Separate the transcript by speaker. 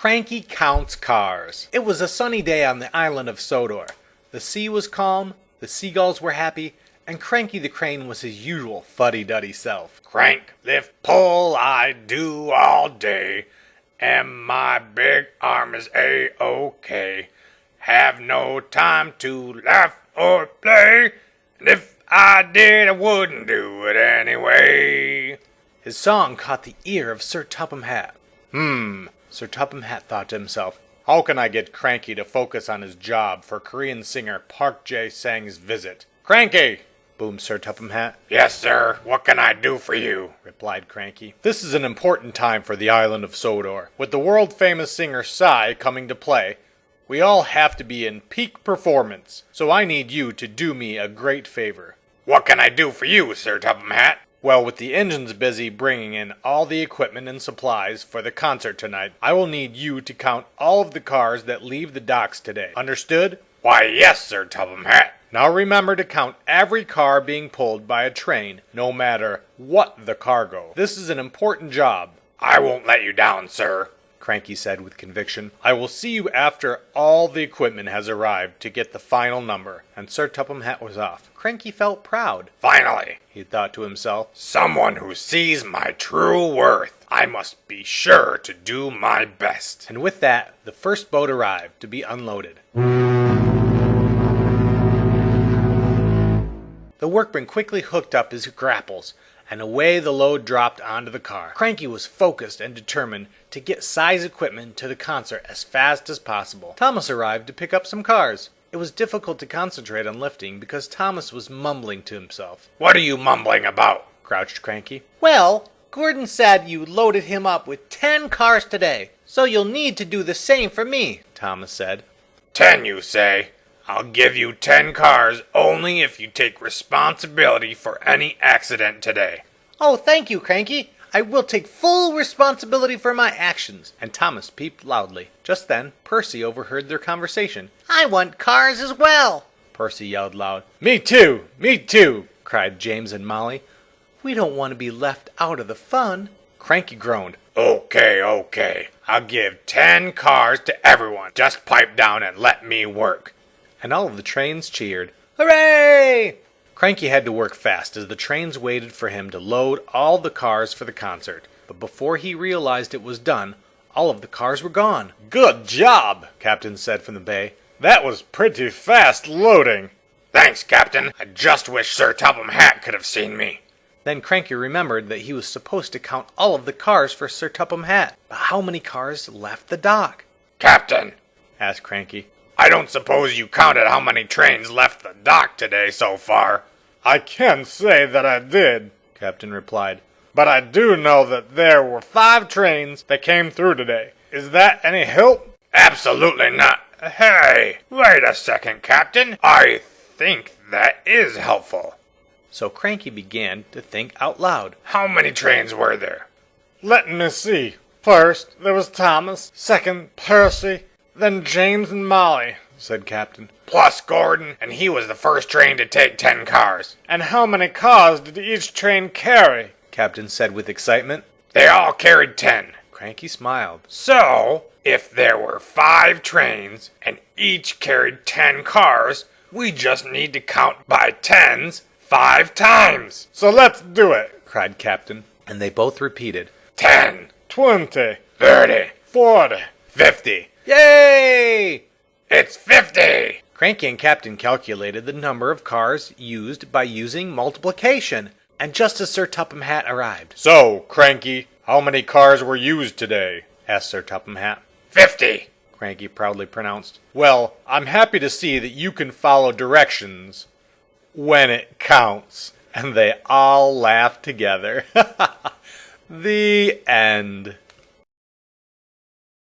Speaker 1: Cranky Counts Cars. It was a sunny day on the island of Sodor. The sea was calm, the seagulls were happy, and Cranky the Crane was his usual fuddy-duddy self.
Speaker 2: Crank, lift, pull, I do all day, and my big arm is A-OK. Have no time to laugh or play, and if I did, I wouldn't do it anyway.
Speaker 1: His song caught the ear of Sir Topham Hatt. Sir Topham Hatt thought to himself, how can I get Cranky to focus on his job for Korean singer Park Jae-sang's visit? Cranky! Boomed Sir Topham Hatt.
Speaker 2: Yes, sir. What can I do for you?
Speaker 1: Replied Cranky. This is an important time for the island of Sodor. With the world-famous singer Psy coming to play, we all have to be in peak performance, so I need you to do me a great favor.
Speaker 2: What can I do for you, Sir Topham Hatt?
Speaker 1: Well, with the engines busy bringing in all the equipment and supplies for the concert tonight, I will need you to count all of the cars that leave the docks today. Understood?
Speaker 2: Why, yes, Sir Topham Hatt.
Speaker 1: Now remember to count every car being pulled by a train, no matter what the cargo. This is an important job.
Speaker 2: I won't let you down, sir,
Speaker 1: Cranky said with conviction. I will see you after all the equipment has arrived to get the final number. And Sir Topham Hatt was off. Cranky felt proud.
Speaker 2: Finally,
Speaker 1: he thought to himself,
Speaker 2: someone who sees my true worth. I must be sure to do my best.
Speaker 1: And with that, the first boat arrived to be unloaded. The workman quickly hooked up his grapples, and away the load dropped onto the car. Cranky was focused and determined to get Psy's equipment to the concert as fast as possible. Thomas arrived to pick up some cars. It was difficult to concentrate on lifting because Thomas was mumbling to himself.
Speaker 2: What are you mumbling about?
Speaker 1: Crouched Cranky. Well, Gordon said you loaded him up with 10 cars today, so you'll need to do the same for me, Thomas said.
Speaker 2: 10, you say? I'll give you 10 cars only if you take responsibility for any accident today.
Speaker 1: Oh, thank you, Cranky. I will take full responsibility for my actions. And Thomas peeped loudly. Just then, Percy overheard their conversation. I want cars as well, Percy yelled loud. Me too, cried James and Molly. We don't want to be left out of the fun. Cranky groaned.
Speaker 2: Okay. I'll give 10 cars to everyone. Just pipe down and let me work.
Speaker 1: And all of the trains cheered. Hooray! Cranky had to work fast as the trains waited for him to load all the cars for the concert. But before he realized it was done, all of the cars were gone. Good job, Captain said from the bay. That was pretty fast loading.
Speaker 2: Thanks, Captain. I just wish Sir Topham Hatt could have seen me.
Speaker 1: Then Cranky remembered that he was supposed to count all of the cars for Sir Topham Hatt. But how many cars left the dock?
Speaker 2: Captain,
Speaker 1: asked Cranky.
Speaker 2: I don't suppose you counted how many trains left the dock today so far.
Speaker 3: I can't say that I did,
Speaker 1: Captain replied.
Speaker 3: But I do know that there were 5 trains that came through today. Is that any help?
Speaker 2: Absolutely not. Hey, wait a second, Captain. I think that is helpful.
Speaker 1: So Cranky began to think out loud.
Speaker 2: How many trains were there?
Speaker 3: Let me see. First, there was Thomas. Second, Percy. Then James and Molly, said Captain.
Speaker 2: Plus Gordon, and he was the first train to take 10 cars.
Speaker 3: And how many cars did each train carry?
Speaker 1: Captain said with excitement.
Speaker 2: They all carried 10.
Speaker 1: Cranky smiled.
Speaker 2: So, if there were 5 trains, and each carried 10 cars, we just need to count by tens 5 times.
Speaker 3: So let's do it,
Speaker 1: cried Captain. And they both repeated.
Speaker 2: 10,
Speaker 3: 20,
Speaker 2: 30,
Speaker 3: 40,
Speaker 2: 50.
Speaker 1: Yay!
Speaker 2: It's 50!
Speaker 1: Cranky and Captain calculated the number of cars used by using multiplication. And just as Sir Topham Hatt arrived.
Speaker 3: So, Cranky, how many cars were used today?
Speaker 1: Asked Sir Topham Hatt.
Speaker 2: 50,
Speaker 1: Cranky proudly pronounced.
Speaker 3: Well, I'm happy to see that you can follow directions when it counts.
Speaker 1: And they all laughed together. The end.